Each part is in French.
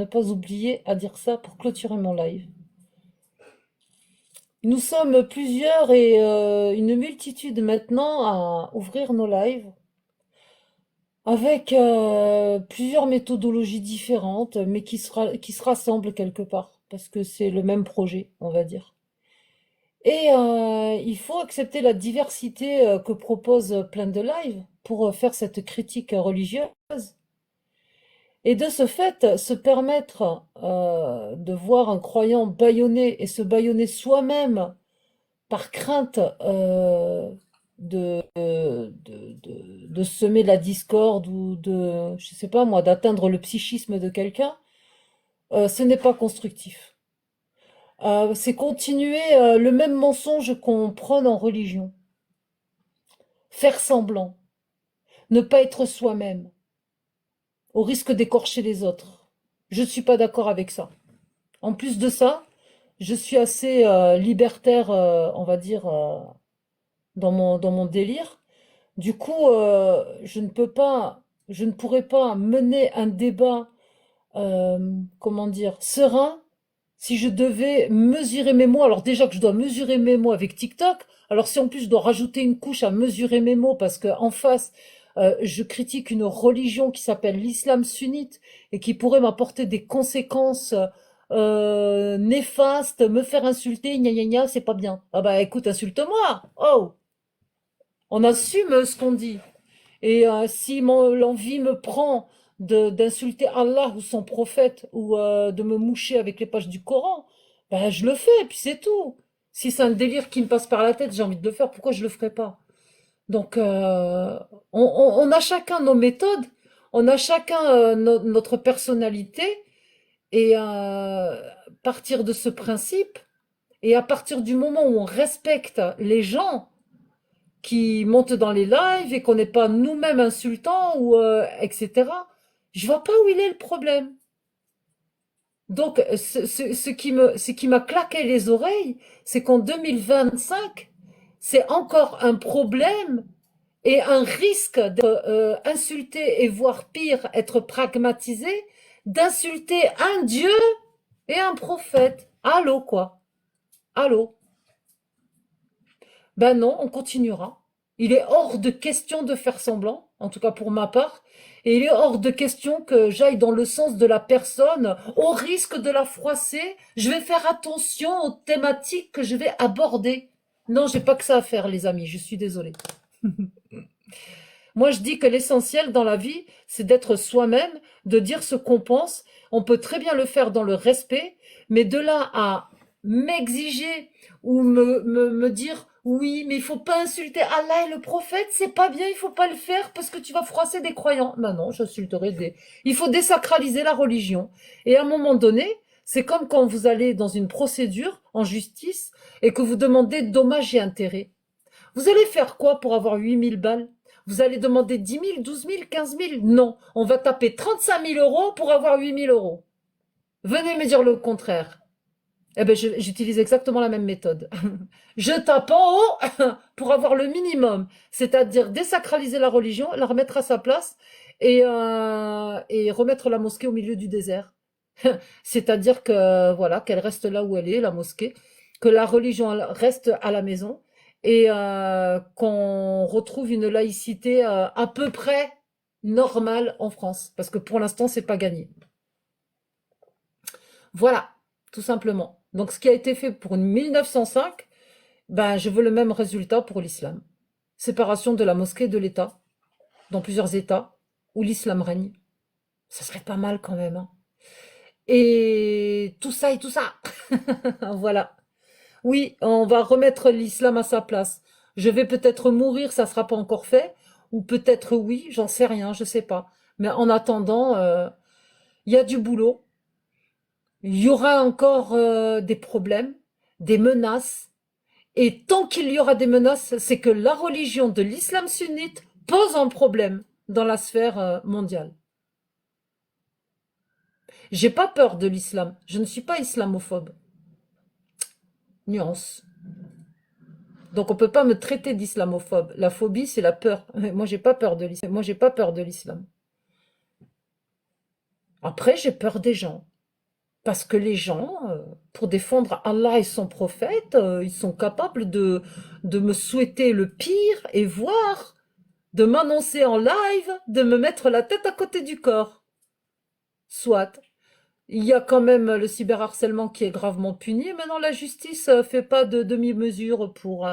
Ne pas oublier à dire ça pour clôturer mon live. Nous sommes plusieurs et une multitude maintenant à ouvrir nos lives avec plusieurs méthodologies différentes, mais qui se rassemblent quelque part parce que c'est le même projet, on va dire. Et il faut accepter la diversité que propose plein de lives pour faire cette critique religieuse. Et de ce fait, se permettre de voir un croyant bâillonner et se bâillonner soi-même par crainte de semer la discorde ou de, je sais pas moi, d'atteindre le psychisme de quelqu'un, ce n'est pas constructif. C'est continuer le même mensonge qu'on prône en religion. Faire semblant, ne pas être soi-même, au risque d'écorcher les autres. Je ne suis pas d'accord avec ça. En plus de ça, je suis assez libertaire, on va dire, dans mon délire. Du coup, je ne pourrais pas mener un débat, comment dire, serein si je devais mesurer mes mots. Alors déjà que je dois mesurer mes mots avec TikTok, alors si en plus je dois rajouter une couche à mesurer mes mots parce que en face, je critique une religion qui s'appelle l'islam sunnite et qui pourrait m'apporter des conséquences néfastes, me faire insulter, gna gna gna, c'est pas bien. Ah bah écoute, insulte-moi. Oh, on assume ce qu'on dit. Et si l'envie me prend d'insulter Allah ou son prophète ou de me moucher avec les pages du Coran, ben je le fais, et puis c'est tout. Si c'est un délire qui me passe par la tête, j'ai envie de le faire, pourquoi je le ferais pas? Donc on a chacun nos méthodes, on a chacun notre personnalité, et partir de ce principe, et à partir du moment où on respecte les gens, qui monte dans les lives et qu'on n'est pas nous-mêmes insultants ou etc. Je vois pas où il est le problème. Donc, ce qui m'a claqué les oreilles, c'est qu'en 2025, c'est encore un problème et un risque d'être insulté et voire pire, être pragmatisé, d'insulter un Dieu et un prophète. Allô, quoi. Allô. Ben non, on continuera. Il est hors de question de faire semblant, en tout cas pour ma part, et il est hors de question que j'aille dans le sens de la personne au risque de la froisser. Je vais faire attention aux thématiques que je vais aborder. Non, j'ai pas que ça à faire, les amis, je suis désolée. Moi, je dis que l'essentiel dans la vie, c'est d'être soi-même, de dire ce qu'on pense. On peut très bien le faire dans le respect, mais de là à m'exiger ou me dire oui, mais il faut pas insulter Allah et le prophète, c'est pas bien, il faut pas le faire parce que tu vas froisser des croyants. Ben non, j'insulterai des. Il faut désacraliser la religion. Et à un moment donné, c'est comme quand vous allez dans une procédure en justice et que vous demandez dommages et intérêts. Vous allez faire quoi pour avoir 8 000 balles? Vous allez demander 10 000, 12 000, 15 000? Non, on va taper 35 000 € pour avoir 8 000 €. Venez me dire le contraire. Eh ben, j'utilise exactement la même méthode. Je tape en haut pour avoir le minimum, c'est-à-dire désacraliser la religion, la remettre à sa place et remettre la mosquée au milieu du désert. C'est-à-dire que voilà, qu'elle reste là où elle est, la mosquée, que la religion reste à la maison et qu'on retrouve une laïcité à peu près normale en France, parce que pour l'instant, c'est pas gagné. Voilà, tout simplement. Donc, ce qui a été fait pour une 1905, ben, je veux le même résultat pour l'islam. Séparation de la mosquée et de l'État, dans plusieurs États où l'islam règne. Ça serait pas mal quand même, hein. Et tout ça et tout ça. Voilà. Oui, on va remettre l'islam à sa place. Je vais peut-être mourir, ça sera pas encore fait, ou peut-être oui, j'en sais rien, je sais pas. Mais en attendant, il y a du boulot. Il y aura encore des problèmes, des menaces. Et tant qu'il y aura des menaces, c'est que la religion de l'islam sunnite pose un problème dans la sphère mondiale. J'ai pas peur de l'islam. Je ne suis pas islamophobe. Nuance. Donc on peut pas me traiter d'islamophobe. La phobie, c'est la peur. Moi, j'ai pas peur de l'islam. Moi, j'ai pas peur de l'islam. Après, j'ai peur des gens. Parce que les gens, pour défendre Allah et son prophète, ils sont capables de me souhaiter le pire et voire de m'annoncer en live, de me mettre la tête à côté du corps. Soit. Il y a quand même le cyberharcèlement qui est gravement puni. Maintenant, la justice fait pas de demi-mesure pour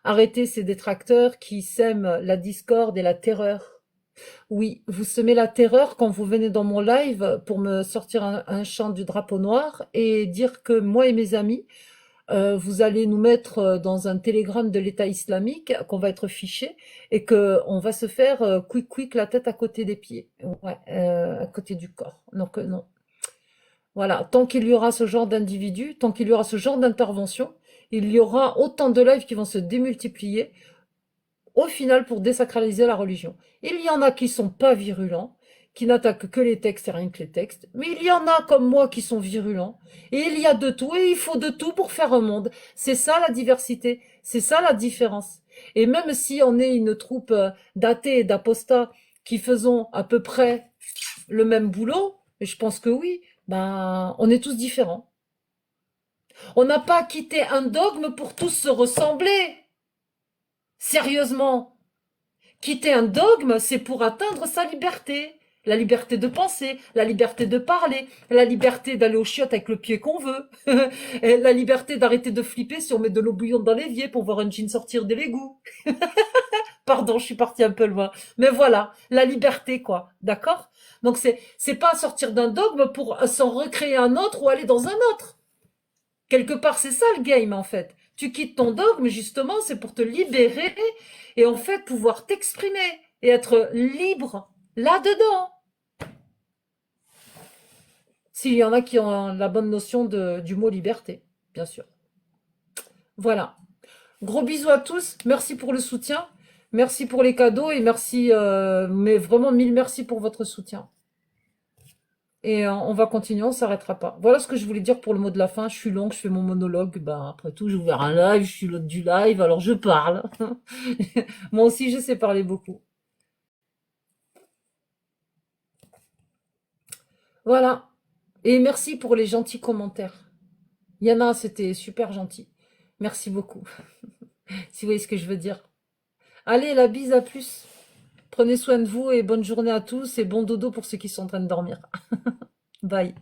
arrêter ces détracteurs qui sèment la discorde et la terreur. Oui, vous semez la terreur quand vous venez dans mon live pour me sortir un chant du drapeau noir et dire que moi et mes amis, vous allez nous mettre dans un télégramme de l'État islamique, qu'on va être fichés et que on va se faire quick quick la tête à côté des pieds, ouais, à côté du corps. Donc non. Voilà, tant qu'il y aura ce genre d'individus, tant qu'il y aura ce genre d'intervention, il y aura autant de lives qui vont se démultiplier au final pour désacraliser la religion. Il y en a qui sont pas virulents, qui n'attaquent que les textes et rien que les textes, mais il y en a comme moi qui sont virulents, et il y a de tout, et il faut de tout pour faire un monde. C'est ça la diversité, c'est ça la différence. Et même si on est une troupe d'athées et d'apostats qui faisons à peu près le même boulot, et je pense que oui, ben, on est tous différents. On n'a pas quitté un dogme pour tous se ressembler. Sérieusement. Quitter un dogme, c'est pour atteindre sa liberté. La liberté de penser, la liberté de parler, la liberté d'aller aux chiottes avec le pied qu'on veut, et la liberté d'arrêter de flipper si on met de l'eau bouillante dans l'évier pour voir un jean sortir de l'égout. Pardon, je suis partie un peu loin. Mais voilà, la liberté, quoi. D'accord? Donc c'est pas sortir d'un dogme pour s'en recréer un autre ou aller dans un autre. Quelque part, c'est ça le game, en fait. Tu quittes ton dogme, justement, c'est pour te libérer et en fait pouvoir t'exprimer et être libre là-dedans. S'il y en a qui ont la bonne notion du mot liberté, bien sûr. Voilà. Gros bisous à tous. Merci pour le soutien. Merci pour les cadeaux et merci, mais vraiment mille merci pour votre soutien. Et on va continuer, on s'arrêtera pas. Voilà ce que je voulais dire pour le mot de la fin. Je suis longue, je fais mon monologue. Ben, après tout, j'ai ouvert un live, je suis l'hôte du live, alors je parle. Moi aussi, je sais parler beaucoup. Voilà. Et merci pour les gentils commentaires. Yana, c'était super gentil. Merci beaucoup. Si vous voyez ce que je veux dire. Allez, la bise, à plus. Prenez soin de vous et bonne journée à tous et bon dodo pour ceux qui sont en train de dormir. Bye.